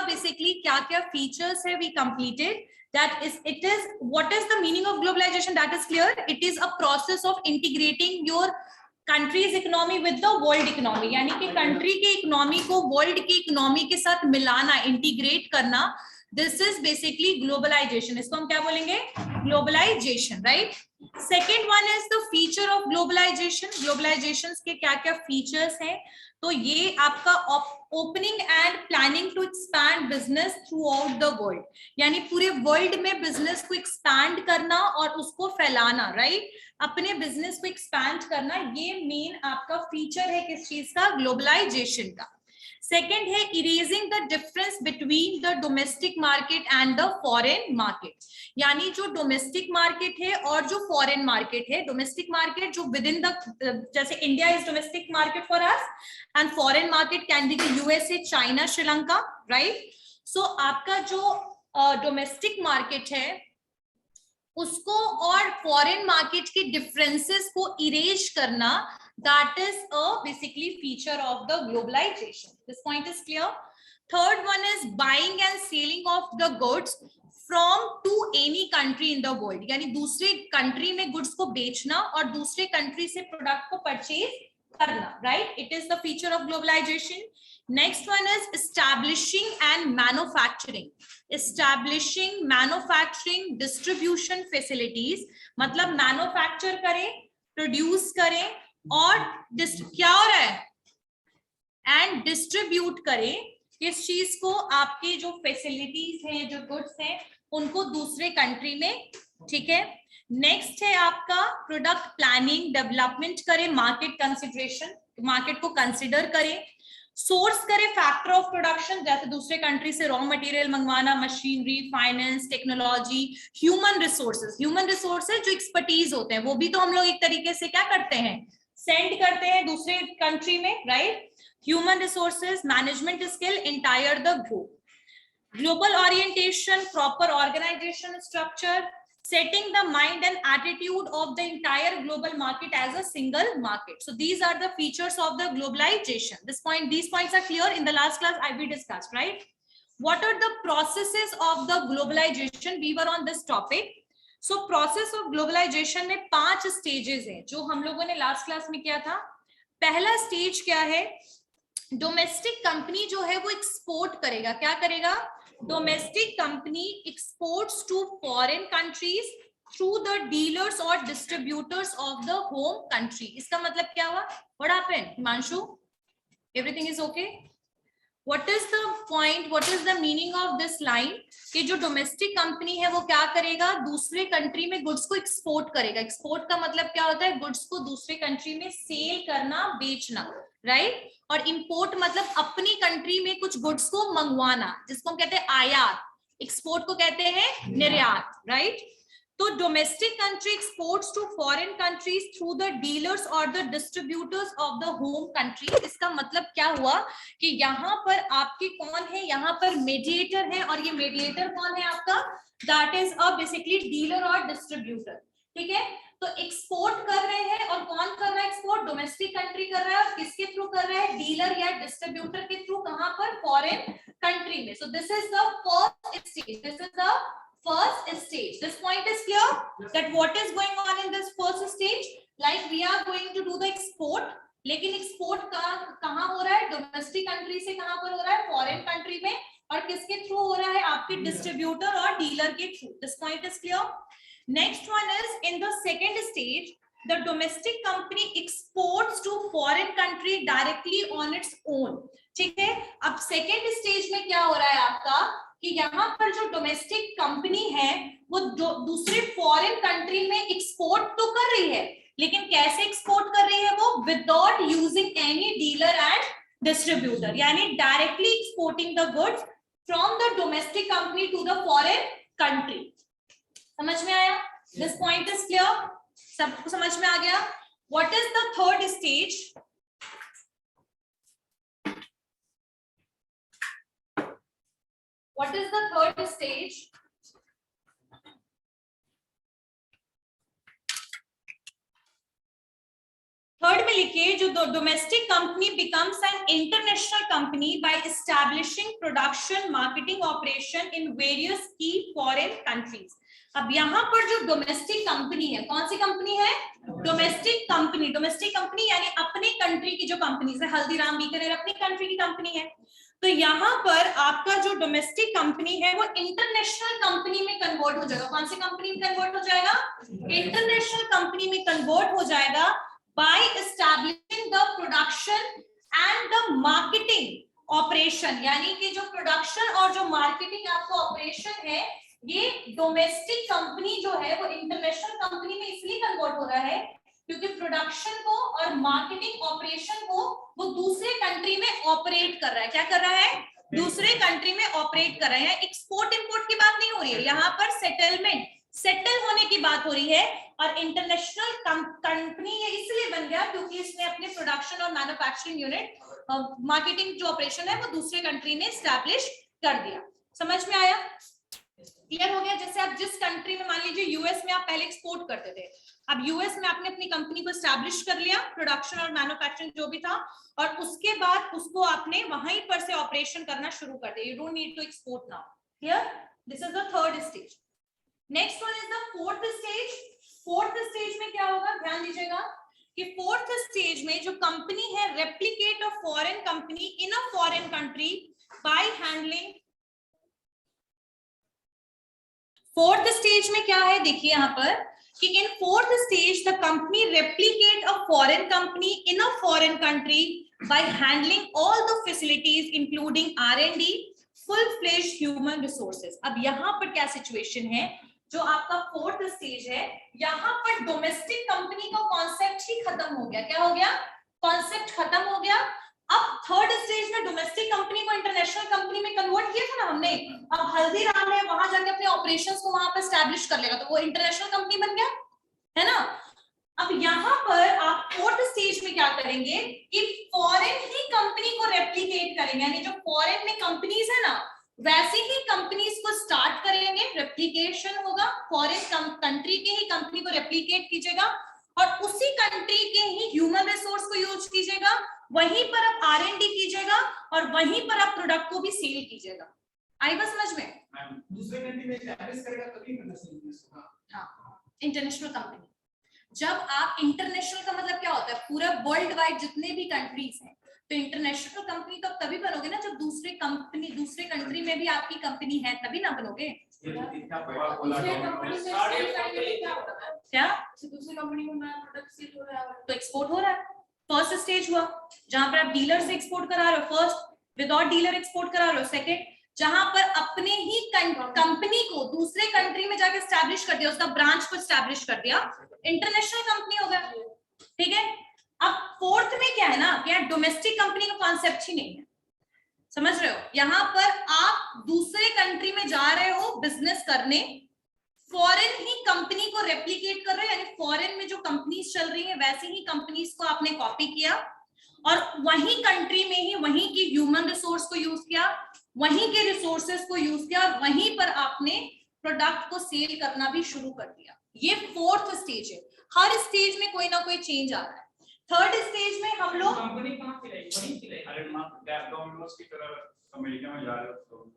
इसका बेसिकली क्या क्या फीचर्स है we completed. That is, it is, what is the meaning of globalization? That is clear. It is a process of integrating your country's economy with the world economy. यानी कि country के economy को world की economy के साथ मिलाना, integrate करना. This is basically globalization. इसको हम क्या बोलेंगे? Globalization, right? Second one is the feature of globalization. Globalization के क्या क्या features हैं? तो ये आपका opening and planning to expand business throughout the world, यानी पूरे वर्ल्ड में बिजनेस को एक्सपैंड करना और उसको फैलाना, राइट? अपने बिजनेस को एक्सपैंड करना, ये मेन आपका फीचर है किस चीज का? ग्लोबलाइजेशन का. सेकेंड है erasing the difference between the domestic market and the foreign market, यानी जो डोमेस्टिक मार्केट है और जो फॉरेन मार्केट है. डोमेस्टिक मार्केट जो विद इन द, जैसे India is domestic market for us and foreign market can be the USA, China, Sri Lanka, right? So आपका जो डोमेस्टिक मार्केट है उसको और फॉरेन मार्केट के डिफरेंसेस को इरेज करना, that is a basically feature of the globalization. This point is clear. Third one is buying and selling of the goods from to any country in the world, यानी दूसरे country में goods को बेचना और दूसरे country से product को purchase करना, right? It is the feature of globalization. Next one is establishing and manufacturing. Establishing, manufacturing, distribution facilities, मतलब मैन्युफैक्चर करें, प्रोड्यूस करें और क्या हो रहा है, एंड डिस्ट्रीब्यूट करें किस चीज को? आपके जो फैसिलिटीज हैं, जो गुड्स हैं, उनको दूसरे कंट्री में, ठीक है? नेक्स्ट है आपका प्रोडक्ट प्लानिंग, डेवलपमेंट करें, मार्केट कंसिडरेशन, मार्केट को कंसिडर करें, सोर्स करें फैक्टर ऑफ प्रोडक्शन, जैसे दूसरे कंट्री से रॉ मटेरियल मंगवाना, machinery, finance, technology, human resources. Human resources जो एक्सपर्टीज होते हैं वो भी तो हम लोग एक तरीके से क्या करते हैं? सेंड करते हैं दूसरे कंट्री में, right? Human resources, management skill, entire the group. Global orientation, proper organisation structure, setting the mind and attitude of the entire global market as a single market. So these are the features of the globalization. These points are clear. In the last class we discussed, right? What are the processes of the globalization? We were on this topic. So process of globalization में 5 stages हैं जो हम लोगों ने last class में किया था. पहला stage क्या है? डोमेस्टिक कंपनी जो है वो एक्सपोर्ट करेगा. क्या करेगा? Domestic company exports to foreign countries through the dealers और distributors of the home country. इसका मतलब क्या हुआ? What happened Himanshu? Everything is okay? What is the point, what is the meaning of this line? कि जो डोमेस्टिक कंपनी है वो क्या करेगा? दूसरे कंट्री में गुड्स को एक्सपोर्ट करेगा. एक्सपोर्ट का मतलब क्या होता है? गुड्स को दूसरे कंट्री में सेल करना, बेचना, राइट? और इंपोर्ट मतलब अपनी कंट्री में कुछ गुड्स को मंगवाना, जिसको हम कहते हैं आयात. एक्सपोर्ट को कहते हैं निर्यात, राइट? तो domestic country exports to foreign countries through the dealers और the distributors of the home country. इसका मतलब क्या हुआ कि यहाँ पर आपके कौन है? यहाँ पर मीडिएटर है, और ये मीडिएटर कौन है आपका? That is a basically dealer और डिस्ट्रीब्यूटर. ठीक है? तो एक्सपोर्ट कर रहे हैं, और कौन कर रहा है एक्सपोर्ट? डोमेस्टिक कंट्री कर रहा है. और किसके थ्रू कर रहा है? डीलर या डिस्ट्रीब्यूटर के थ्रू. कहां पर? फॉरेन कंट्री में. So this is the first stage. This is the first stage. This point is clear that what is going on in this first stage? Like we are going to do the export, लेकिन export कहाँ हो रहा है? Domestic country से. कहां पर हो रहा है? फॉरेन कंट्री में. और किसके थ्रू हो रहा है? आपके डिस्ट्रीब्यूटर और डीलर के through. This point is clear. Next one is in the second stage, the domestic company exports to foreign country directly on its own. ठीक है? अब सेकेंड स्टेज में क्या हो रहा है आपका कि यहाँ पर जो डोमेस्टिक कंपनी है वो दूसरे फॉरेन कंट्री में एक्सपोर्ट तो कर रही है, लेकिन कैसे एक्सपोर्ट कर रही है? वो without using any dealer and distributor, यानी directly exporting the goods from the domestic company to the foreign country. समझ में आया? This point is clear? सबको समझ में आ गया? What is the third stage? What is the third stage? Third में लिखिए जो domestic company becomes an international company by establishing production marketing operation in various की फॉरेन कंट्रीज। अब यहाँ पर जो डोमेस्टिक कंपनी है, कौन सी कंपनी है? Domestic company. डोमेस्टिक कंपनी यानी अपने कंट्री की जो कंपनी है, हल्दीराम बीकानेर अपनी कंट्री की कंपनी है। तो यहाँ पर आपका जो डोमेस्टिक कंपनी है वो इंटरनेशनल कंपनी में कन्वर्ट हो जाएगा। कौन सी कंपनी में कन्वर्ट हो जाएगा? इंटरनेशनल कंपनी में कन्वर्ट हो जाएगा by establishing the production and the marketing operation, यानी कि जो प्रोडक्शन और जो मार्केटिंग आपका ऑपरेशन है ये डोमेस्टिक कंपनी जो है वो इंटरनेशनल कंपनी में इसलिए कन्वर्ट हो रहा है क्योंकि प्रोडक्शन को और मार्केटिंग ऑपरेशन को वो दूसरे कंट्री में ऑपरेट कर रहा है। क्या कर रहा है? दूसरे कंट्री में ऑपरेट कर रहा है। एक्सपोर्ट इंपोर्ट की बात नहीं हो रही है, यहाँ पर सेटलमेंट, सेटल होने की बात हो रही है। और इंटरनेशनल कंपनी ये इसलिए बन गया क्योंकि इसने अपने प्रोडक्शन और मैन्युफैक्चरिंग यूनिट, मार्केटिंग जो ऑपरेशन है वो दूसरे कंट्री में स्टैब्लिश कर दिया। समझ में आया? क्लियर हो गया? जैसे आप जिस कंट्री में, मान लीजिए यूएस में आप पहले एक्सपोर्ट करते थे, अब यूएस में आपने अपनी कंपनी को स्टैब्लिश कर लिया, प्रोडक्शन और मैन्युफैक्चरिंग जो भी था, और उसके बाद उसको आपने वहीं पर से ऑपरेशन करना शुरू कर दिया। You don't need to export now. Clear? This is the third stage. Next one is the fourth stage. Fourth stage में क्या होगा? ध्यान दीजिएगा कि फोर्थ स्टेज में जो कंपनी है replicate a foreign company in a foreign country by handling. Fourth stage में क्या है? देखिए यहाँ पर कि in fourth stage the company replicate a foreign company in a foreign country by handling all the facilities including R&D, full fledge human resources. अब यहाँ पर क्या सिचुएशन है? जो आपका फोर्थ स्टेज है, यहाँ पर डोमेस्टिक कंपनी का कॉन्सेप्ट ही खत्म हो गया। क्या हो गया? कॉन्सेप्ट खत्म हो गया। अब थर्ड स्टेज में डोमेस्टिक कंपनी को इंटरनेशनल कंपनी में कन्वर्ट किया था ना हमने। अब हल्दीराम है, वहां जाके अपने ऑपरेशंस को वहां पर एस्टैब्लिश कर लेगा, तो वो इंटरनेशनल कंपनी बन गया, है ना। अब यहाँ पर आप फोर्थ स्टेज में क्या करेंगे कि फॉरेन ही कंपनी को रेप्लिकेट करेंगे, यानी जो फॉरेन में कंपनीज है ना वैसे ही कंपनीज को स्टार्ट करेंगे, रेप्लिकेशन होगा, फॉरेन कंट्री के ही कंपनी को रेप्लिकेट कीजिएगा और उसी कंट्री के ही ह्यूमन रिसोर्स को यूज कीजिएगा, वहीं पर आप R&D कीजिएगा और वहीं पर आप प्रोडक्ट को भी सेल कीजिएगा। आई बात समझ में? दूसरे कंट्री में एस्टैब्लिश करेगा तभी इंटरनेशनल। हाँ, इंटरनेशनल कंपनी। जब आप इंटरनेशनल का मतलब क्या होता है? पूरा वर्ल्ड वाइड जितने भी कंट्रीज हैं, तो इंटरनेशनल कंपनी तो तभी बनोगे ना जब दूसरे कंट्री में भी आपकी कंपनी है, तभी ना बनोगे। क्या दूसरी कंपनी में नया प्रोडक्ट सेल हो रहा है तो एक्सपोर्ट हो रहा है। फर्स्ट स्टेज हुआ जहां पर आप डीलर से एक्सपोर्ट करा रहे हो, फर्स्ट विदाउट डीलर एक्सपोर्ट करा रहे हो। सेकंड जहां पर अपने ही कंपनी को दूसरे कंट्री में जाके एस्टैब्लिश कर दिया, उसका ब्रांच को एस्टैब्लिश कर दिया, इंटरनेशनल कंपनी हो गया। ठीक है। अब फोर्थ में क्या है ना, क्या डोमेस्टिक कंपनी का कॉन्सेप्ट ही नहीं है, समझ रहे हो। यहाँ पर आप दूसरे कंट्री में जा रहे हो बिजनेस करने, फॉरेन ही कंपनी को रेप्लिकेट कर रहे हो, यानी फॉरेन में जो कंपनीज चल रही है वैसी ही कंपनीज को आपने कॉपी किया और वही कंट्री में ही वहीं की ह्यूमन रिसोर्स को यूज किया, वहीं के रिसोर्सेस को यूज किया और वहीं पर आपने प्रोडक्ट को सेल करना भी शुरू कर दिया। ये फोर्थ स्टेज है। हर स्टेज में कोई ना कोई चेंज आ रहा है। थर्ड स्टेज में हम लोग कंपनी कहां की रही? वहीं की रही। अरे मां डोमिनोज की तरह अमेरिका में जा रहे हो।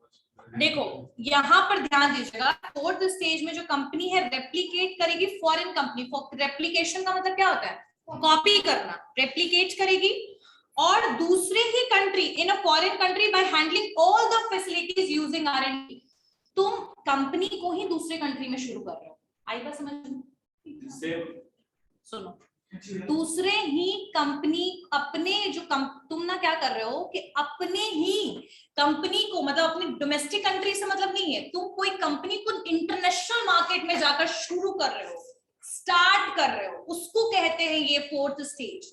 देखो यहाँ पर ध्यान दीजिएगा, फोर्थ स्टेज में जो कंपनी है रेप्लिकेट करेगी फॉरेन कंपनी। रेप्लिकेशन का मतलब क्या होता है? कॉपी करना। रेप्लिकेट करेगी और दूसरे ही country in a foreign country by handling all the facilities using R&D। तुम कंपनी को ही दूसरे कंट्री में शुरू कर रहे हो। आई बात समझ में? सुनो, दूसरे ही कंपनी अपने जो तुम ना क्या कर रहे हो कि अपने ही कंपनी को, मतलब अपनी डोमेस्टिक कंट्री से मतलब नहीं है, तुम कोई कंपनी को इंटरनेशनल मार्केट में जाकर शुरू कर रहे हो, स्टार्ट कर रहे हो, उसको कहते हैं ये फोर्थ स्टेज।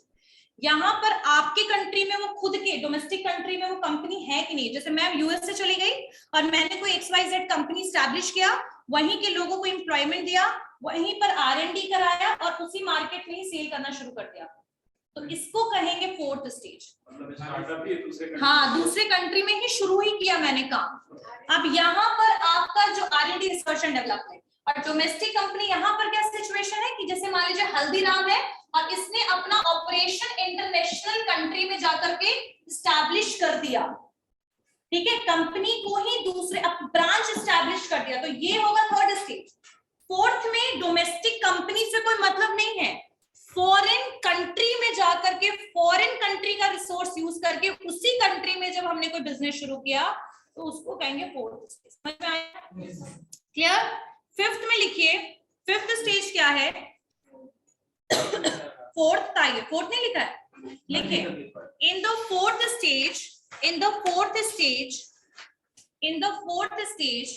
यहाँ पर आपके कंट्री में वो खुद के डोमेस्टिक कंट्री में वो कंपनी है कि नहीं। जैसे मैं यूएस से चली गई और मैंने कोई XYZ कंपनी स्टैब्लिश किया, वहीं के लोगों को एम्प्लॉयमेंट दिया, वहीं पर R&D कराया और उसी मार्केट में ही सेल करना शुरू कर दिया, तो इसको कहेंगे फोर्थ स्टेज। हाँ, दूसरे कंट्री में ही शुरू ही किया मैंने काम। अब यहाँ पर आपका जो R&D रिसर्च एंड डेवलपमेंट, और डोमेस्टिक कंपनी यहाँ पर क्या सिचुएशन है कि जैसे मान लीजिए हल्दीराम है और इसने अपना ऑपरेशन इंटरनेशनल कंट्री में जाकर के स्टैब्लिश कर दिया, ठीक है, कंपनी को ही दूसरे ब्रांच स्टैब्लिश कर दिया, तो ये होगा थर्ड स्टेज। फोर्थ में डोमेस्टिक कंपनी से कोई मतलब नहीं है, फॉरेन कंट्री में जाकर के फॉरेन कंट्री का रिसोर्स यूज करके उसी कंट्री में जब हमने कोई बिजनेस शुरू किया तो उसको कहेंगे फोर्थ स्टेज। समझ में आया? क्लियर? फिफ्थ में लिखिए, फिफ्थ स्टेज क्या है? फोर्थ टाइगर, फोर्थ नहीं लिखा है, लिखिए in the fourth stage, in the fourth stage,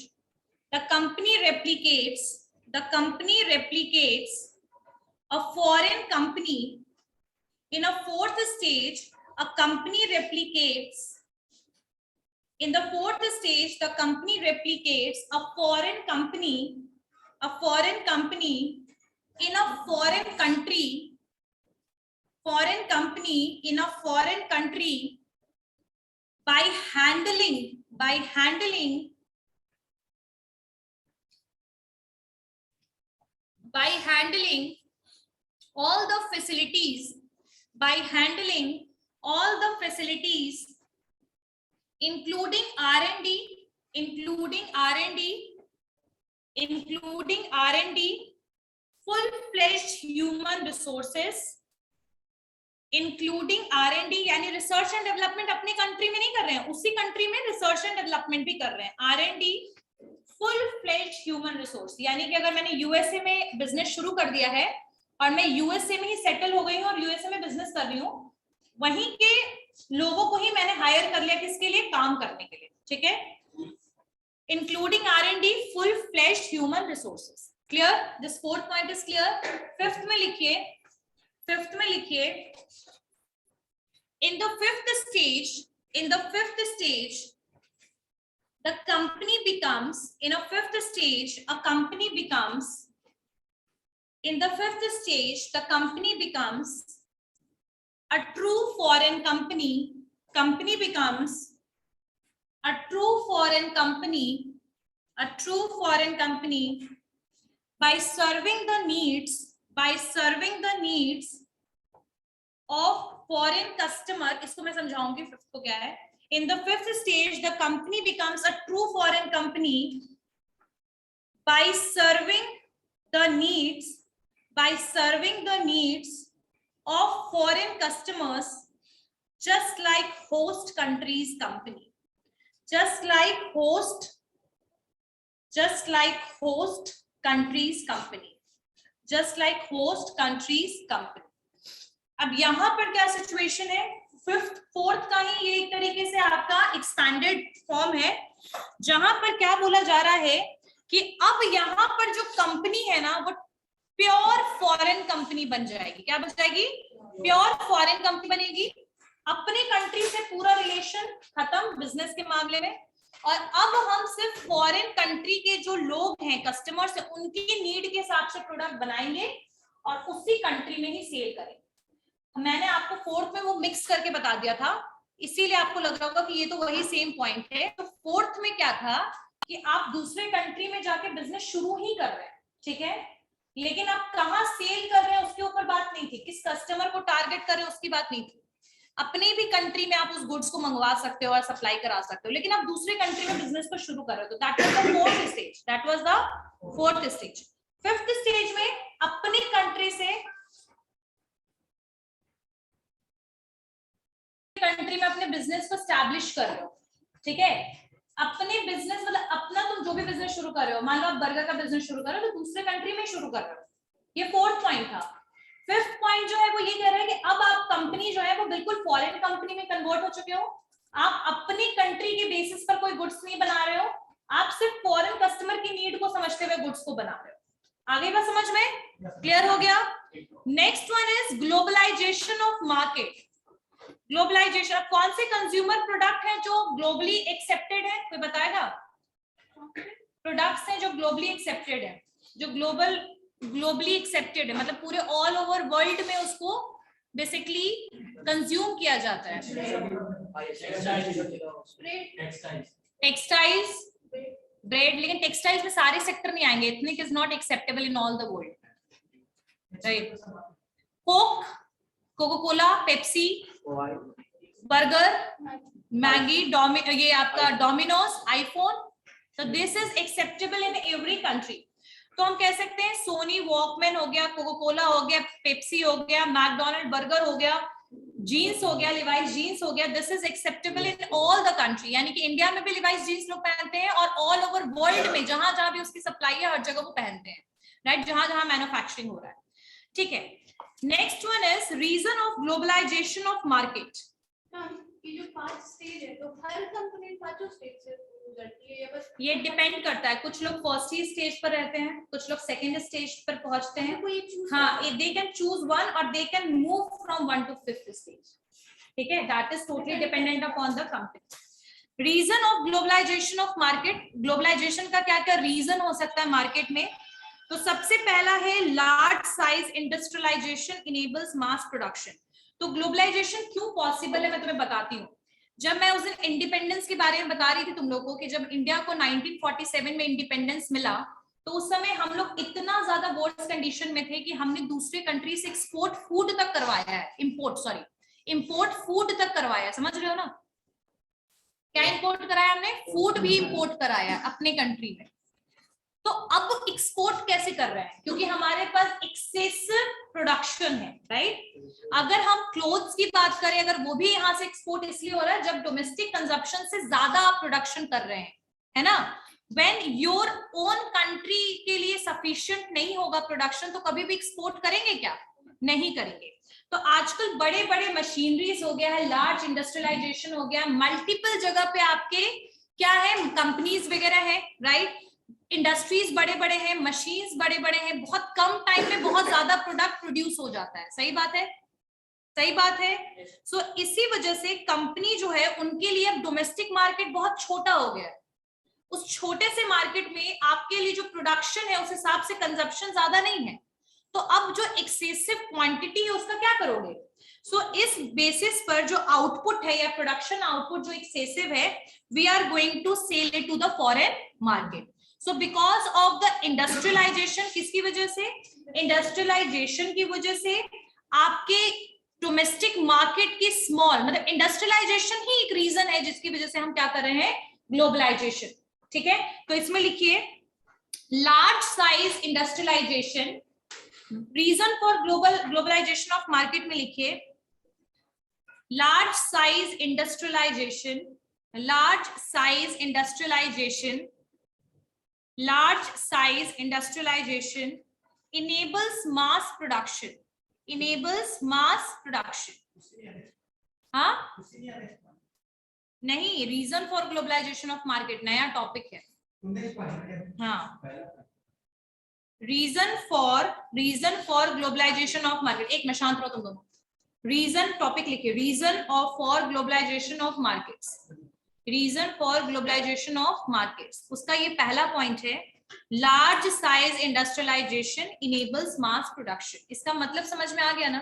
the company replicates a foreign company. In a fourth stage, a company replicates, in the fourth stage, the company replicates a foreign company in a foreign country, in a foreign country by handling all the facilities, including R&D, full-fledged human resources, including R&D, यानी research and development अपनी country में नहीं कर रहे हैं, उसी country में research and development भी कर रहे हैं। R&D, full fledged human resource, यानी कि अगर मैंने यूएसए में बिजनेस शुरू कर दिया है और मैं यूएसए में ही सेटल हो गई हूँ और यूएसए में बिजनेस कर रही हूँ, वहीं के लोगों को ही मैंने हायर कर लिया, किसके लिए? काम करने के लिए, ठीक है। Including R&D, full fledged human resources. Clear? This fourth point is clear. Fifth में लिखिए, in the fifth stage, the company becomes, in the fifth stage, the company becomes a true foreign company, by serving the needs of foreign customer. इसको मैं समझाऊंगी fifth को क्या है। In the fifth stage, the company becomes a true foreign company by serving the needs of foreign customers, just like host countries company, just like host countries company। अब यहां पर क्या situation है? फिफ्थ फोर्थ का ही ये एक तरीके से आपका एक्सपैंडेड फॉर्म है, जहां पर क्या बोला जा रहा है कि अब यहां पर जो कंपनी है ना वो प्योर फॉरेन कंपनी बन जाएगी। क्या बन जाएगी? प्योर फॉरेन कंपनी बनेगी। अपने कंट्री से पूरा रिलेशन खत्म बिजनेस के मामले में, और अब हम सिर्फ फॉरेन कंट्री के जो लोग हैं कस्टमर्स, उनकी नीड के हिसाब से प्रोडक्ट बनाएंगे और उसी कंट्री में ही सेल करेंगे। मैंने आपको फोर्थ में वो मिक्स करके बता दिया था, इसीलिए आपको लग रहा होगा कि ये तो वही सेम पॉइंट है। तो फोर्थ में क्या था कि आप दूसरे कंट्री में जाके बिजनेस शुरू ही कर रहे हैं, ठीक है, लेकिन आप कहाँ सेल कर रहे हैं उसके ऊपर बात नहीं थी, किस कस्टमर को टारगेट कर रहे हैं उसकी बात नहीं थी। अपने भी कंट्री में आप उस गुड्स को मंगवा सकते हो और सप्लाई करा सकते हो, लेकिन आप दूसरे कंट्री में बिजनेस को शुरू कर रहे हो। तो that was the fourth stage. Fifth stage में अपनी कंट्री से कंट्री में अपने बिजनेस को स्टैब्लिश कर रहे हो, ठीक है। अपने बिजनेस मतलब अपना तुम जो भी बिजनेस शुरू कर रहे हो, मान लो आप बर्गर का बिजनेस शुरू कर रहे हो तो दूसरे कंट्री में शुरू कर रहे हो, ये फोर्थ पॉइंट था। फिफ्थ पॉइंट जो है वो ये कह रहा है कि अब आप कंपनी जो है वो बिल्कुल फॉरेन कंपनी में कन्वर्ट हो चुके हो, आप अपनी कंट्री के बेसिस पर कोई गुड्स नहीं बना रहे हो, आप सिर्फ फॉरेन कस्टमर की नीड को समझते हुए गुड्स को बना रहे हो। आगे बात समझ में क्लियर हो गया? Next one is globalisation of market. Globalisation, कौन से कंज्यूमर प्रोडक्ट हैं जो ग्लोबली एक्सेप्टेड है? कोई बताएगा? प्रोडक्ट्स हैं जो ग्लोबली एक्सेप्टेड है, जो ग्लोबली एक्सेप्टेड है, मतलब पूरे ऑल ओवर वर्ल्ड में उसको बेसिकली कंज्यूम किया जाता है। टेक्सटाइल्स, ब्रेड, लेकिन टेक्सटाइल्स में सारे सेक्टर नहीं आएंगे. Ethnic is not acceptable in all the world. Right. Coke, Coca Cola, Pepsi, burger, Maggi, ये आपका डोमिनोज, आईफोन. तो this is acceptable in every country. तो हम कह सकते हैं सोनी वॉकमैन हो गया, कोका कोला हो गया, पेप्सी हो गया, मैकडोनल्ड बर्गर हो गया, जीन्स हो गया, लिवाइस जीन्स हो गया. This is acceptable in all the country. यानी कि इंडिया में भी लिवाइस जीन्स लोग पहनते हैं और ऑल ओवर वर्ल्ड में जहां जहां भी उसकी सप्लाई है हर जगह वो पहनते हैं. राइट, जहां जहां मैन्युफैक्चरिंग हो रहा है. ठीक है. Next one is reason of globalisation of market. ये जो 5 स्टेज है तो हर कंपनी 5 स्टेज से गुजरती है या बस? ये डिपेंड करता है. कुछ लोग फर्स्ट ही स्टेज पर रहते हैं, कुछ लोग सेकंड स्टेज पर पहुंचते हैं. हाँ, दे कैन चूज वन और they can move from 1 to 5th stage. ठीक है, that is totally dependent upon the company. Reason of globalisation of market. Globalisation का क्या क्या रीजन हो सकता है मार्केट में? तो सबसे पहला है large size industrialisation enables mass production. तो ग्लोबलाइजेशन क्यों पॉसिबल है मैं तुम्हें बताती हूँ. जब मैं उस दिन इंडिपेंडेंस के बारे में बता रही थी तुम लोगों को कि जब इंडिया को 1947 में इंडिपेंडेंस मिला तो उस समय हम लोग इतना ज्यादा वर्स्ट कंडीशन में थे कि हमने दूसरे कंट्री से एक्सपोर्ट फूड तक करवाया है. इंपोर्ट फूड तक करवाया. समझ रहे हो ना? क्या इंपोर्ट कराया हमने? फूड भी इंपोर्ट कराया अपने कंट्री में. तो अब एक्सपोर्ट कैसे कर रहे हैं? क्योंकि हमारे पास एक्सेसिव प्रोडक्शन है. राइट. अगर हम क्लोथ्स की बात करें, अगर वो भी यहाँ से एक्सपोर्ट इसलिए हो रहा है जब डोमेस्टिक कंजप्शन से ज्यादा आप प्रोडक्शन कर रहे हैं, है ना. व्हेन योर ओन कंट्री के लिए सफिशिएंट नहीं होगा प्रोडक्शन तो कभी भी एक्सपोर्ट करेंगे क्या? नहीं करेंगे. तो आजकल बड़े बड़े मशीनरीज हो गया है, लार्ज इंडस्ट्रियलाइजेशन हो गया, मल्टीपल जगह पे आपके क्या है, कंपनीज वगैरह है. राइट. इंडस्ट्रीज बड़े बड़े हैं, मशीन्स बड़े बड़े हैं, बहुत कम टाइम में बहुत ज्यादा प्रोडक्ट प्रोड्यूस हो जाता है. सही बात है, सही बात है. सो इसी वजह से कंपनी जो है उनके लिए अब डोमेस्टिक मार्केट बहुत छोटा हो गया है. उस छोटे से मार्केट में आपके लिए जो प्रोडक्शन है उस हिसाब से कंजप्शन ज्यादा नहीं है. तो अब जो एक्सेसिव क्वांटिटी है उसका क्या करोगे? सो इस बेसिस पर जो आउटपुट है या प्रोडक्शन आउटपुट जो एक्सेसिव है, we are going to sell it to the foreign market. So because of the industrialization, किसकी वजह से? इंडस्ट्रियलाइजेशन की वजह से आपके डोमेस्टिक मार्केट की स्मॉल, मतलब इंडस्ट्रियलाइजेशन ही एक रीजन है जिसकी वजह से हम क्या कर रहे हैं? ग्लोबलाइजेशन. ठीक है. तो इसमें लिखिए large size industrialisation. Reason for globalisation of market में लिखिए large size industrialisation. Large size industrialisation, large size industrialization enables mass production. Enables mass production. हाँ नहीं, reason for globalisation of market नया टॉपिक है. हाँ, reason for globalisation of market. एक minute शांत रहो तुम दोनों. रीजन टॉपिक लिखिए. Reason of for globalisation of markets. Reason for globalisation of markets, उसका ये पहला पॉइंट है large size industrialisation enables mass production. इसका मतलब समझ में आ गया ना?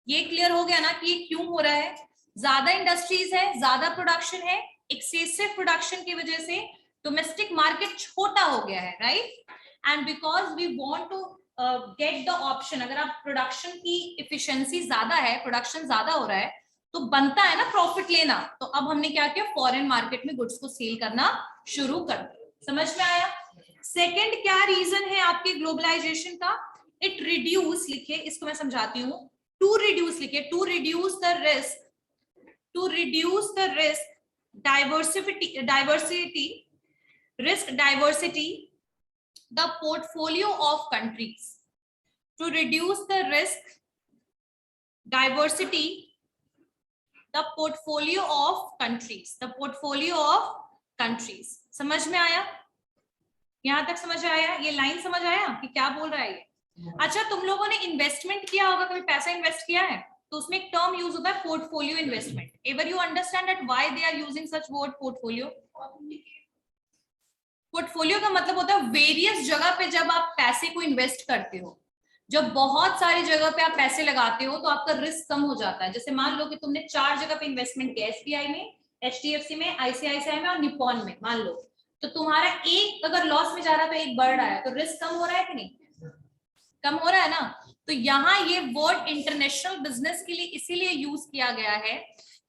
ये क्लियर हो गया ना कि ये क्यों हो रहा है? ज्यादा इंडस्ट्रीज है, ज्यादा प्रोडक्शन है, एक्सेसिव प्रोडक्शन की वजह से डोमेस्टिक मार्केट छोटा हो गया है. Right. And because we want to get the option, अगर आप प्रोडक्शन की इफिशिएंसी ज्यादा है, प्रोडक्शन ज्यादा हो रहा है तो बनता है ना प्रॉफिट लेना. तो अब हमने क्या किया? फॉरेन मार्केट में गुड्स को सेल करना शुरू कर दिया. समझ में आया? सेकंड क्या रीजन है आपके ग्लोबलाइजेशन का? It reduce. लिखिए इसको मैं समझाती हूँ. टू रिड्यूस लिखिए. To reduce the risk. To reduce the risk diversity risk diversity the portfolio of countries. To reduce the risk diversity the portfolio of countries. The portfolio of countries. समझ में आया? यहां तक समझ आया? ये लाइन समझ आया कि क्या बोल रहा है ये? अच्छा, तुम लोगों ने इन्वेस्टमेंट किया होगा, कभी पैसा इन्वेस्ट किया है तो उसमें एक टर्म यूज होता है portfolio investment. Ever you understand that why they are using such word portfolio? Portfolio का मतलब होता है वेरियस जगह पे जब आप पैसे को इन्वेस्ट करते हो, जब बहुत सारी जगह पे आप पैसे लगाते हो तो आपका रिस्क कम हो जाता है. जैसे मान लो कि तुमने 4 जगह पे इन्वेस्टमेंट किया, SBI में, HDFC में, ICICI में और निपॉन में, मान लो. तो तुम्हारा एक अगर लॉस में जा रहा है तो एक बढ़ रहा है, तो रिस्क कम हो रहा है कि नहीं? कम हो रहा है ना। तो यहाँ ये वर्ड इंटरनेशनल बिजनेस के लिए इसीलिए यूज किया गया है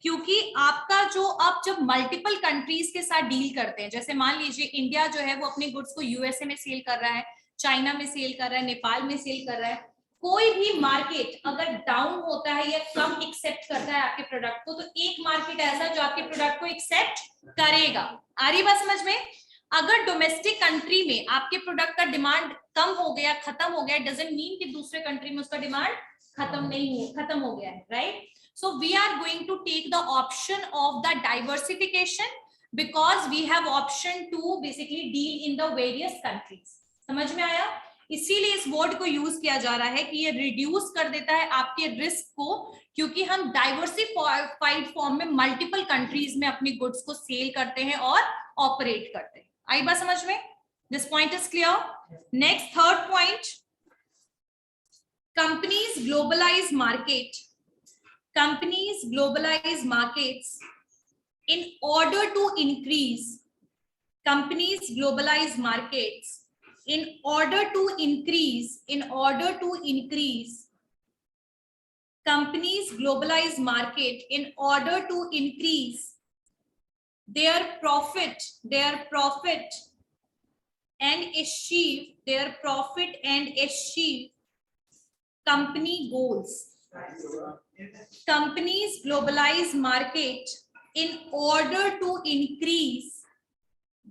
क्योंकि आपका जो आप जब मल्टीपल कंट्रीज के साथ डील करते हैं, जैसे मान लीजिए इंडिया जो है वो अपने गुड्स को यूएसए में सेल कर रहा है, चाइना में सेल कर रहा है, नेपाल में सेल कर रहा है, कोई भी मार्केट अगर डाउन होता है या कम एक्सेप्ट करता है आपके प्रोडक्ट को, तो एक मार्केट ऐसा जो आपके प्रोडक्ट को एक्सेप्ट करेगा। आ रही बात समझ में? अगर डोमेस्टिक कंट्री में आपके प्रोडक्ट का डिमांड कम हो गया, खत्म हो गया, डजंट मीन कि दूसरे कंट्री में उसका डिमांड खत्म हो गया है, right? So we are going to take the option of the diversification because we have option to basically deal in the various countries. समझ में आया? इसीलिए इस वर्ड को यूज किया जा रहा है कि ये रिड्यूस कर देता है आपके रिस्क को, क्योंकि हम डाइवर्सिफाइड फॉर्म में मल्टीपल कंट्रीज में अपनी गुड्स को सेल करते हैं और ऑपरेट करते हैं। आई बात समझ में? This point is clear? Next third point, companies globalize market. Companies globalize markets in order to increase. Companies globalize markets in order to increase. Companies globalize market in order to increase their profit and achieve company goals. Companies globalize market in order to increase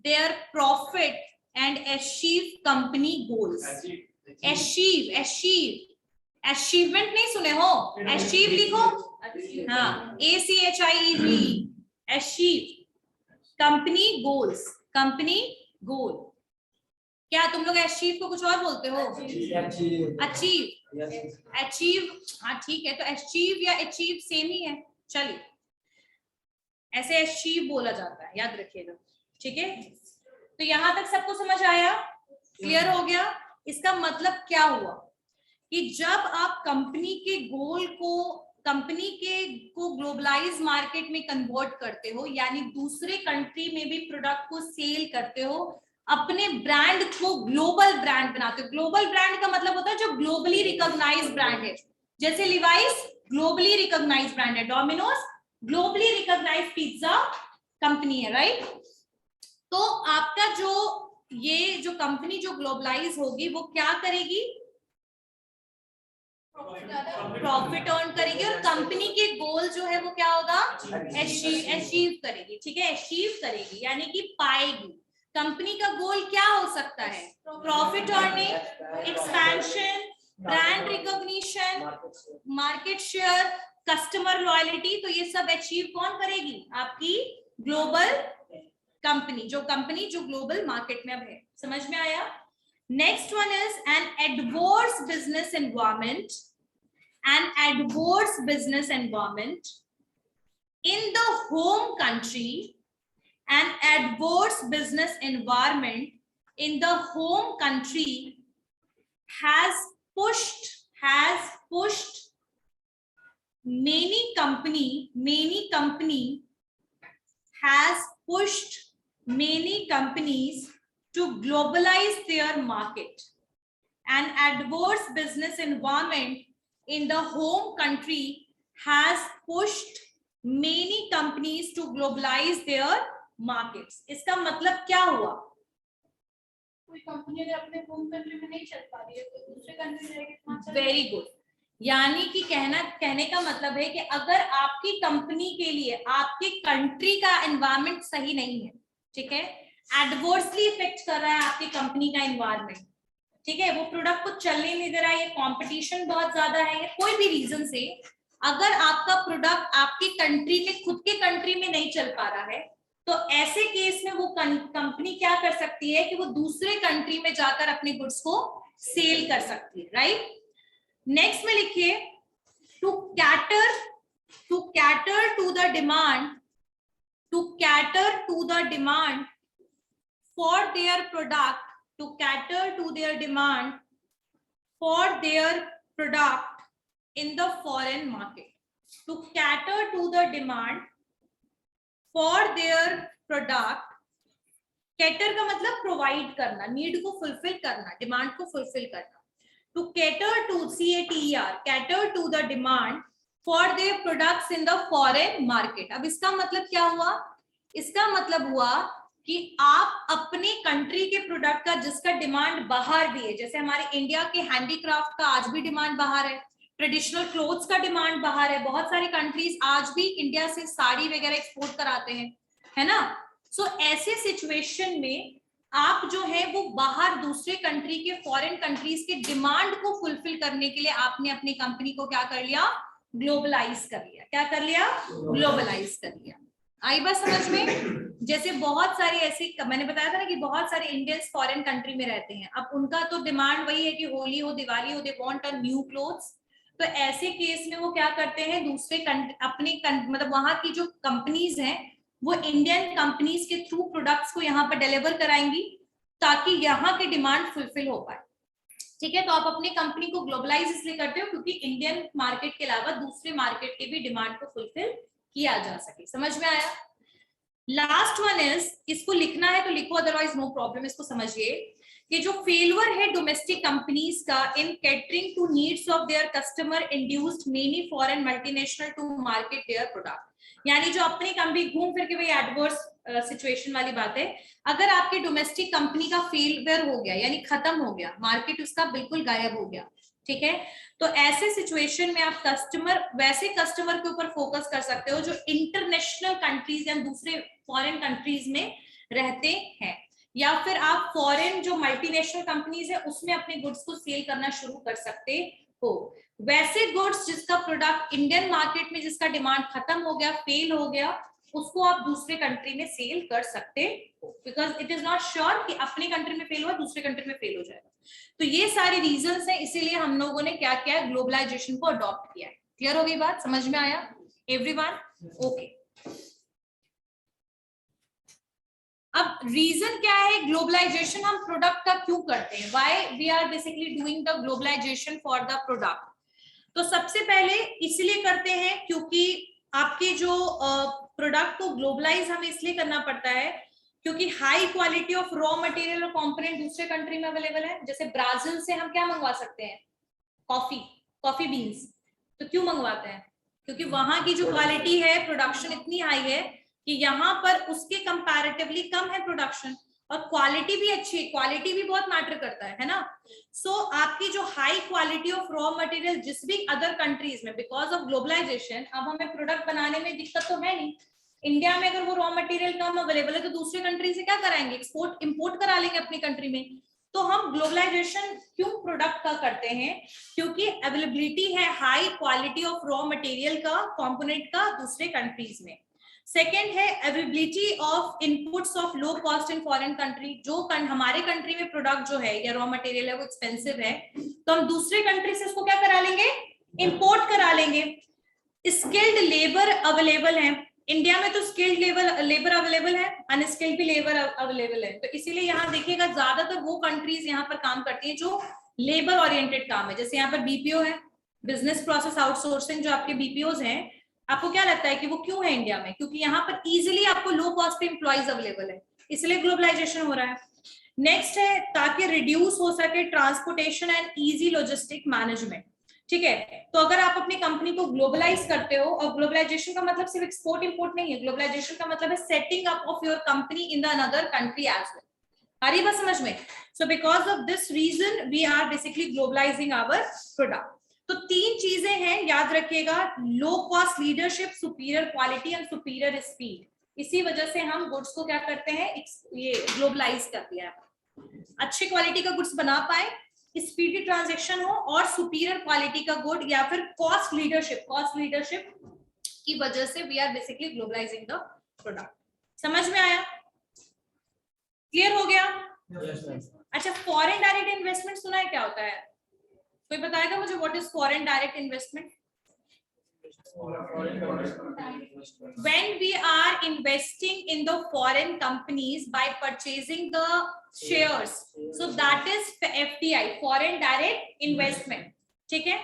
their profit and achieve company goals. Achievement नहीं सुने हो? Achieve लिखो, हाँ, ACHIEVE, achieve company goals. क्या तुम लोग achieve को कुछ और बोलते हो? अचीव, हाँ ठीक है, तो अचीव या अचीव सेम ही है, चलिए ऐसे अचीव बोला जाता है, याद रखिएगा, ठीक है? तो यहां तक सबको समझ आया? क्लियर हो गया? इसका मतलब क्या हुआ कि जब आप कंपनी के ग्लोबलाइज मार्केट में कन्वर्ट करते हो, यानी दूसरे कंट्री में भी प्रोडक्ट को सेल करते हो, अपने ब्रांड को ग्लोबल ब्रांड बनाते हो। ग्लोबल ब्रांड का मतलब होता है जो ग्लोबली रिकॉग्नाइज्ड ब्रांड है, जैसे लिवाइस ग्लोबली रिकॉग्नाइज्ड ब्रांड है, Domino's globally recognized pizza company है, राइट? तो आपका जो कंपनी जो ग्लोबलाइज होगी वो क्या करेगी? प्रॉफिट अर्न करेगी, और कंपनी के गोल जो है वो क्या होगा? अचीव करेगी, ठीक है? अचीव करेगी यानी कि पाएगी। कंपनी का गोल क्या हो सकता है? Profit earning, expansion, brand recognition, market share, customer loyalty. तो ये सब अचीव कौन करेगी? आपकी ग्लोबल कंपनी, जो ग्लोबल मार्केट में अब है। समझ में आया? Next one is an adverse business environment. In the home country, an adverse business environment in the home country has pushed many companies to globalize their market. An adverse business environment in the home country has pushed many companies to globalize their markets. इसका मतलब क्या हुआ? कोई company अगर अपने home country में नहीं चल पा रही है तो दूसरे कंट्री जाएगी। Very good. यानी कि कहने का मतलब है कि अगर आपकी कंपनी के लिए आपके कंट्री का एनवायरनमेंट सही नहीं है, ठीक है, एडवर्सली इफेक्ट कर रहा है आपकी कंपनी का एनवायरनमेंट, ठीक है, वो प्रोडक्ट को चलने नहीं दे रहा है, कंपटीशन बहुत ज्यादा है, या कोई भी रीजन से अगर आपका प्रोडक्ट आपकी कंट्री में, खुद के कंट्री में नहीं चल पा रहा है, तो ऐसे केस में वो कंपनी क्या कर सकती है कि वो दूसरे कंट्री में जाकर अपने गुड्स को सेल कर सकती है, राइट? नेक्स्ट में लिखिए, to cater to the demand for their product, to cater to their demand for their product in the foreign market. To cater to the demand for their product cater का मतलब provide करना, need को fulfil करना, demand को fulfil करना। To cater to, CATER, cater to the demand for their products in the foreign market. अब इसका मतलब क्या हुआ? इसका मतलब हुआ कि आप अपने कंट्री के प्रोडक्ट का जिसका डिमांड बाहर भी है, जैसे हमारे इंडिया के हैंडीक्राफ्ट का आज भी डिमांड बाहर है, ट्रेडिशनल क्लोथ्स का डिमांड बाहर है, बहुत सारी कंट्रीज आज भी इंडिया से साड़ी वगैरह एक्सपोर्ट कराते हैं, है ना। सो ऐसे सिचुएशन में आप जो है वो बाहर दूसरे कंट्री के, फॉरेन कंट्रीज के डिमांड को फुलफिल करने के लिए आपने अपनी कंपनी को क्या कर लिया? ग्लोबलाइज कर लिया। क्या कर लिया? ग्लोबलाइज कर लिया। आई बात समझ में? जैसे बहुत सारे ऐसे, मैंने बताया था ना कि बहुत सारे इंडियंस फॉरेन कंट्री में रहते हैं, अब उनका तो डिमांड वही है कि होली हो, दिवाली हो, they want a new clothes. तो ऐसे केस में वो क्या करते हैं, दूसरे अपने मतलब वहां की जो कंपनीज हैं वो इंडियन कंपनीज के थ्रू प्रोडक्ट्स को यहाँ पर डिलीवर कराएंगी ताकि यहाँ की डिमांड फुलफिल हो पाए। ठीक है, तो आप अपनी कंपनी को ग्लोबलाइज इसलिए करते हो क्योंकि इंडियन मार्केट के अलावा दूसरे मार्केट के भी डिमांड को फुलफिल किया जा सके। समझ में आया? लास्ट वन इज, इसको लिखना है तो लिखो, अदरवाइज नो प्रॉब्लम। इसको समझिए कि जो फेलियर है डोमेस्टिक कंपनीज का in catering to needs of their customer induced many foreign multinational to market their product. यानी जो अपनी कंपनी घूम फिर के, भाई एडवर्स सिचुएशन वाली बात है, अगर आपकी डोमेस्टिक कंपनी का फेलियर हो गया यानी खत्म हो गया, मार्केट उसका बिल्कुल गायब हो गया, ठीक है, तो ऐसे सिचुएशन में आप वैसे कस्टमर के ऊपर फोकस कर सकते हो जो इंटरनेशनल कंट्रीज या दूसरे फॉरेन कंट्रीज में रहते हैं, या फिर आप फॉरेन जो मल्टीनेशनल कंपनीज है उसमें अपने गुड्स को सेल करना शुरू कर सकते हो। वैसे गुड्स जिसका प्रोडक्ट इंडियन मार्केट में जिसका डिमांड खत्म हो गया, फेल हो गया, उसको आप दूसरे कंट्री में सेल कर सकते हो, because it is not sure कि अपने कंट्री में फेल हुआ दूसरे कंट्री में फेल हो जाएगा। तो ये सारे रीजंस हैं, इसीलिए हम लोगों ने क्या किया, ग्लोबलाइजेशन को अडॉप्ट किया है। क्लियर हो गई बात? समझ में आया एवरीवन? ओके। अब रीजन क्या है ग्लोबलाइजेशन हम प्रोडक्ट का क्यों करते हैं? Why we are basically doing the globalization for the product? तो सबसे पहले इसलिए करते हैं क्योंकि आपके जो प्रोडक्ट को ग्लोबलाइज हमें इसलिए करना पड़ता है क्योंकि high quality of raw material और कंपोनेंट दूसरे कंट्री में अवेलेबल है। जैसे ब्राजील से हम क्या मंगवा सकते हैं? Coffee beans. तो क्यों मंगवाते हैं? क्योंकि वहां की जो क्वालिटी है, प्रोडक्शन इतनी हाई है कि यहाँ पर उसके कंपैरेटिवली कम है प्रोडक्शन, और क्वालिटी भी अच्छी है, क्वालिटी भी बहुत मैटर करता है ना। सो आपकी जो high quality of raw material जिस भी अदर कंट्रीज में, बिकॉज ऑफ ग्लोबलाइजेशन अब हमें प्रोडक्ट बनाने में दिक्कत तो है नहीं। इंडिया में अगर वो रॉ मटेरियल कम अवेलेबल है तो दूसरे कंट्री से क्या कराएंगे? एक्सपोर्ट इंपोर्ट करा लेंगे अपनी कंट्री में। तो हम ग्लोबलाइजेशन क्यों प्रोडक्ट का करते हैं? क्योंकि अवेलेबिलिटी है high quality of raw material का, कंपोनेंट का दूसरे कंट्रीज में। सेकेंड है availability of inputs of low cost in foreign country. जो हमारे कंट्री में प्रोडक्ट जो है या रॉ मटेरियल है वो एक्सपेंसिव है, तो हम दूसरे कंट्री से उसको क्या करा लेंगे? इंपोर्ट करा लेंगे। स्किल्ड लेबर अवेलेबल है, इंडिया में तो स्किल्ड लेबर अवेलेबल है, अनस्किल्ड भी लेबर अवेलेबल है। तो इसीलिए यहाँ देखिएगा ज्यादातर वो कंट्रीज यहाँ पर काम करती है जो लेबर ओरिएंटेड काम है। जैसे यहाँ पर बीपीओ है, बिजनेस प्रोसेस आउटसोर्सिंग, जो आपके बीपीओज हैं, आपको क्या लगता है कि वो क्यों है इंडिया में? क्योंकि यहाँ पर इजिली आपको लो कॉस्ट पे एम्प्लॉइज अवेलेबल है, इसलिए ग्लोबलाइजेशन हो रहा है। नेक्स्ट है ताकि रिड्यूस हो सके transportation and easy logistic management. ठीक है, तो अगर आप अपनी कंपनी को ग्लोबलाइज करते हो, और ग्लोबलाइजेशन का मतलब सिर्फ एक्सपोर्ट इंपोर्ट नहीं है, ग्लोबलाइजेशन का मतलब है setting up of your company in the another country as well. आ रही बात समझ में? So because of this reason we are basically globalizing our product. तो तीन चीजें हैं, याद रखिएगा, low cost leadership, superior quality and superior speed. इसी वजह से हम गुड्स को क्या करते हैं, ये ग्लोबलाइज कर दिया है। अच्छी क्वालिटी का गुड्स बना पाए, स्पीडी ट्रांजैक्शन हो, और सुपीरियर क्वालिटी का गुड, या फिर कॉस्ट लीडरशिप की वजह से we are basically globalizing the product. समझ में आया? क्लियर हो गया? अच्छा, फॉरेन डायरेक्ट इन्वेस्टमेंट सुना है? क्या होता है? कोई बताएगा मुझे what is foreign direct investment? When we are investing in the foreign companies by purchasing the shares, so that is FDI, foreign direct investment. ठीक है,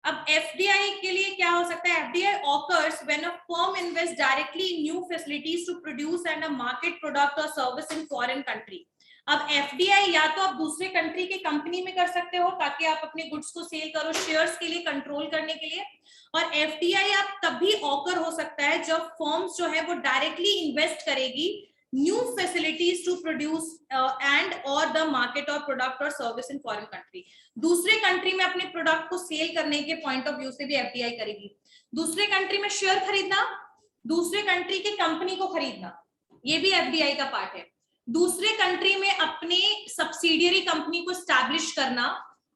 अब एफडीआई के लिए क्या हो सकता है? FDI occurs when a firm invest directly in new facilities to produce and a market product और सर्विस इन फॉरेन कंट्री। अब एफडीआई या तो आप दूसरे कंट्री के कंपनी में कर सकते हो ताकि आप अपने गुड्स को सेल करो शेयर्स के लिए, कंट्रोल करने के लिए, और एफडीआई आप तभी ऑकर हो सकता है जब फर्म्स जो है वो डायरेक्टली इन्वेस्ट करेगी new facilities to produce and और द मार्केट और प्रोडक्ट और सर्विस इन फॉरेन कंट्री। दूसरे कंट्री में अपने प्रोडक्ट को सेल करने के पॉइंट ऑफ व्यू से भी एफडीआई करेगी। दूसरे कंट्री में शेयर खरीदना, दूसरे कंट्री की कंपनी को खरीदना, ये भी एफडीआई का पार्ट है। दूसरे कंट्री में अपने सब्सिडियरी कंपनी को स्टैब्लिश करना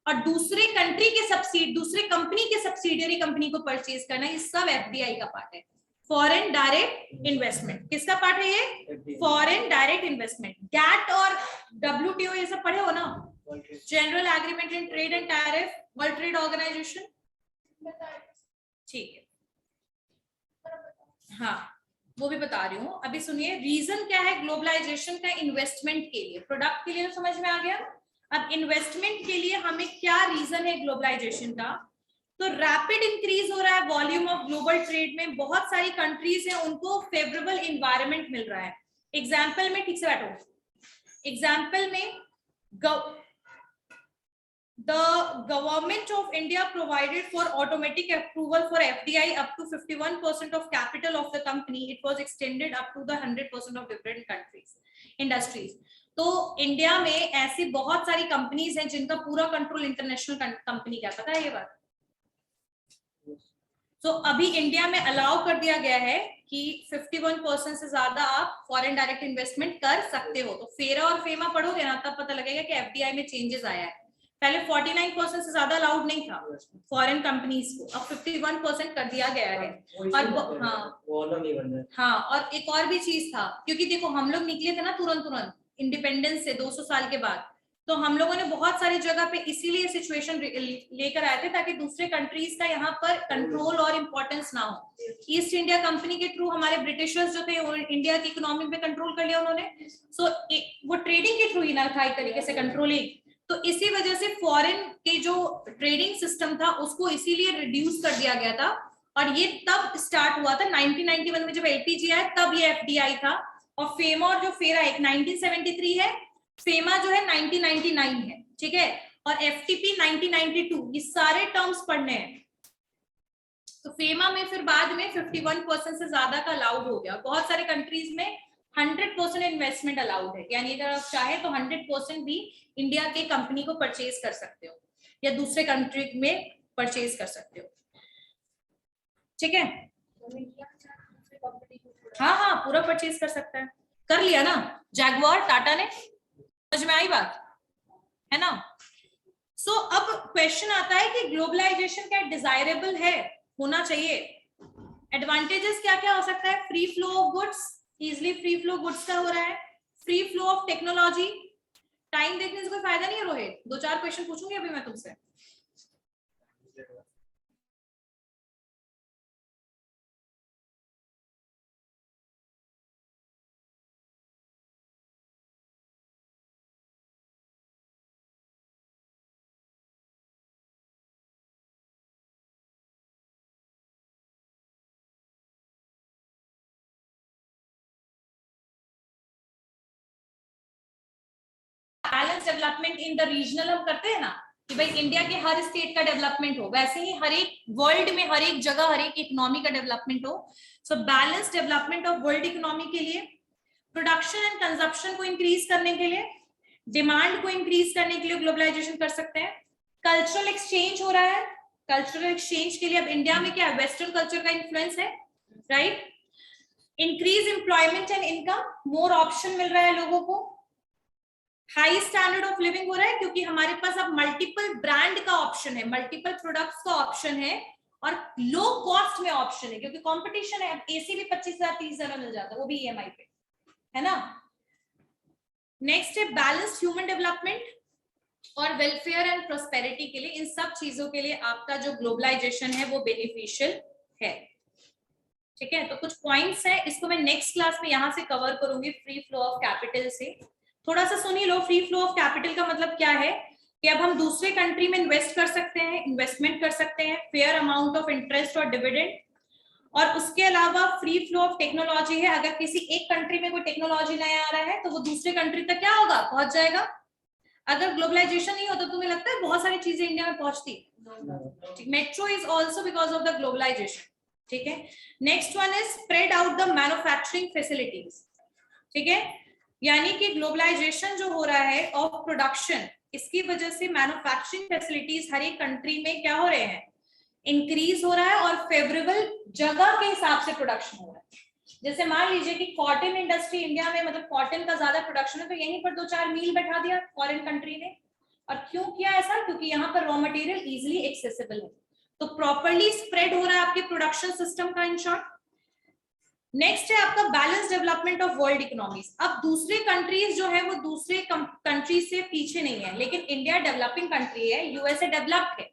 और दूसरे कंट्री के दूसरे कंपनी के सब्सिडियरी कंपनी को परचेज करना, ये सब एफडीआई का पार्ट है। फॉरेन डायरेक्ट इन्वेस्टमेंट किसका पार्ट है? ये फॉरेन डायरेक्ट इन्वेस्टमेंट। गैट और डब्ल्यूटीओ ये सब पढ़े हो ना? General Agreement in Trade and Tariff, World Trade Organization, ठीक है, हाँ वो भी बता रही हूँ। अभी सुनिए, रीजन क्या है ग्लोबलाइजेशन का इन्वेस्टमेंट के लिए? प्रोडक्ट के लिए तो समझ में आ गया, अब इन्वेस्टमेंट के लिए हमें क्या रीजन है ग्लोबलाइजेशन का? तो रैपिड इंक्रीज हो रहा है वॉल्यूम ऑफ ग्लोबल ट्रेड में, बहुत सारी कंट्रीज हैं उनको फेवरेबल इन्वायरमेंट मिल रहा है। एग्जाम्पल में, ठीक से बैठो, एग्जाम्पल में the government of India provided for automatic approval for FDI up to 51% of capital of the company. It was extended up to the 100% of different countries, industries. तो India में ऐसी बहुत सारी कंपनीज हैं जिनका पूरा कंट्रोल इंटरनेशनल कंपनी का, पता है ये बात? तो अभी इंडिया में अलाउ कर दिया गया है कि 51% से ज्यादा आप फॉरेन डायरेक्ट इन्वेस्टमेंट कर सकते हो। तो फेरा और फेमा पढ़ोगे ना तब पता लगेगा कि एफडीआई में चेंजेस आया है। पहले 49% से ज्यादा अलाउड नहीं था फॉरेन कंपनीज को, अब 51% कर दिया गया है। और हाँ, और एक और भी चीज था, क्योंकि देखो हम लोग निकले थे ना तुरंत इंडिपेंडेंस से 200 साल के बाद, तो हम लोगों ने बहुत सारी जगह पे इसीलिए सिचुएशन लेकर आए थे ताकि दूसरे कंट्रीज का यहाँ पर कंट्रोल और इम्पोर्टेंस ना हो। ईस्ट इंडिया कंपनी के थ्रू हमारे ब्रिटिशर्स जो थे इंडिया की इकोनॉमी पे कंट्रोल कर लिया उन्होंने, सो वो ट्रेडिंग के थ्रू ही ना था एक तरीके से कंट्रोलिंग। तो इसी वजह से फॉरेन के जो ट्रेडिंग सिस्टम था उसको इसीलिए रिड्यूस कर दिया गया था, और ये तब स्टार्ट हुआ था 1991 में जब एलपीजी आया तब ये एफडीआई था। और फेमा और जो फेरा एक 1973 है, फेमा जो है 1999 है, ठीक है, और एफटीपी 1992, ये सारे टर्म्स पढ़ने हैं। तो फेमा में फिर बाद में 51% से ज्यादा का अलाउड हो गया। बहुत सारे कंट्रीज में 100% इन्वेस्टमेंट अलाउड है, यानी अगर आप चाहे तो 100% भी इंडिया के कंपनी को परचेज कर सकते हो या दूसरे कंट्री में परचेज कर सकते हो, ठीक है। हाँ, पूरा परचेज कर सकता है, कर लिया ना जैगुआर टाटा ने, समझ में आई बात है ना? सो अब क्वेश्चन आता है कि ग्लोबलाइजेशन क्या डिजायरेबल है, होना चाहिए? एडवांटेजेस क्या क्या हो सकता है? Free flow of goods, easily free flow goods का हो रहा है, free flow of technology. Time देखने से कोई फायदा नहीं है रोहित, 2-4 क्वेश्चन पूछूंगी अभी मैं तुमसे। Balance development in the regional हम करते हैं ना कि भाई इंडिया के हर स्टेट का डेवलपमेंट हो, वैसे ही हर एक वर्ल्ड में हर एक जगह हर एक इकोनॉमी का डेवलपमेंट हो। So balance development of world economy के लिए, प्रोडक्शन एंड कंजप्शन को इंक्रीज करने के लिए, डिमांड को इंक्रीज करने के लिए ग्लोबलाइजेशन कर सकते हैं। कल्चरल एक्सचेंज हो रहा है, कल्चरल एक्सचेंज के लिए अब इंडिया में क्या है, वेस्टर्न कल्चर का इन्फ्लुएंस है, right. Increase employment and income, more option मिल रहा है लोगों को। हाई स्टैंडर्ड ऑफ लिविंग हो रहा है क्योंकि हमारे पास अब मल्टीपल ब्रांड का ऑप्शन है, मल्टीपल प्रोडक्ट्स का ऑप्शन है, और लो कॉस्ट में ऑप्शन है क्योंकि कंपटीशन है। अब एसी भी 25,000-30,000 में मिल जाता है, वो भी ईएमआई पे, है ना। नेक्स्ट है बैलेंस्ड ह्यूमन डेवलपमेंट और वेलफेयर एंड प्रोस्पेरिटी के लिए, इन सब चीजों के लिए आपका जो ग्लोबलाइजेशन है वो बेनिफिशियल है, ठीक है। तो कुछ पॉइंट्स है, इसको मैं नेक्स्ट क्लास में यहां से कवर करूंगी फ्री फ्लो ऑफ कैपिटल से। थोड़ा सा सुनिए लो, फ्री फ्लो ऑफ कैपिटल का मतलब क्या है कि अब हम दूसरे कंट्री में इन्वेस्ट कर सकते हैं, इन्वेस्टमेंट कर सकते हैं, फेयर अमाउंट ऑफ इंटरेस्ट और डिविडेंड, और उसके अलावा फ्री फ्लो ऑफ टेक्नोलॉजी है। अगर किसी एक कंट्री में कोई टेक्नोलॉजी नया आ रहा है तो वो दूसरे कंट्री तक क्या होगा, पहुंच जाएगा। अगर ग्लोबलाइजेशन नहीं होता, तुम्हें लगता है बहुत सारी चीजें इंडिया में पहुंचती? Metro is also because of the globalization, ठीक है। Next one is spread out the manufacturing facilities, ठीक है। यानी कि ग्लोबलाइजेशन जो हो रहा है ऑफ प्रोडक्शन, इसकी वजह से मैन्युफैक्चरिंग फैसिलिटीज हर एक कंट्री में क्या हो रहे हैं, इंक्रीज हो रहा है, और फेवरेबल जगह के हिसाब से प्रोडक्शन हो रहा है। जैसे मान लीजिए कि कॉटन इंडस्ट्री इंडिया में, मतलब कॉटन का ज्यादा प्रोडक्शन है, तो यहीं पर 2-4 मील बैठा दिया फॉरेन कंट्री ने। और क्यों किया ऐसा? क्योंकि यहाँ पर रॉ मटेरियल इजिली एक्सेसिबल है, तो प्रॉपरली स्प्रेड हो रहा है आपके प्रोडक्शन सिस्टम का, इन शॉर्ट। नेक्स्ट है आपका balance development of world economies. अब दूसरे कंट्रीज जो है वो दूसरे कंट्रीज से पीछे नहीं है, लेकिन इंडिया डेवलपिंग कंट्री है, यूएसए डेवलप्ड है,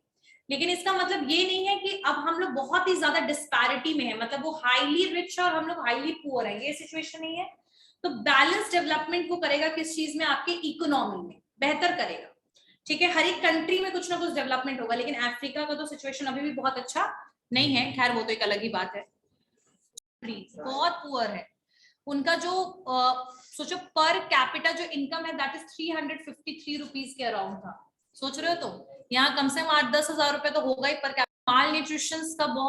लेकिन इसका मतलब ये नहीं है कि अब हम लोग बहुत ही ज्यादा डिस्पैरिटी में है, मतलब वो हाईली रिच और हम लोग हाईली पुअर है, ये सिचुएशन नहीं है। तो बैलेंस डेवलपमेंट वो करेगा किस चीज में, आपके इकोनॉमी में बेहतर करेगा, ठीक है। हर एक कंट्री में कुछ ना कुछ डेवलपमेंट होगा, लेकिन अफ्रीका का तो सिचुएशन अभी भी बहुत अच्छा नहीं है, खैर वो तो एक अलग ही बात है। बहुत पुअर है उनका, जो सोचो पर कैपिटा जो इनकम है दैट इज 353 रुपीज के अराउंड था। सोच रहे हो? तो यहाँ कम से कम 8-10 हजार रुपए तो होगा ही पर कैपिटा। माल न्यूट्रिशन का बहुत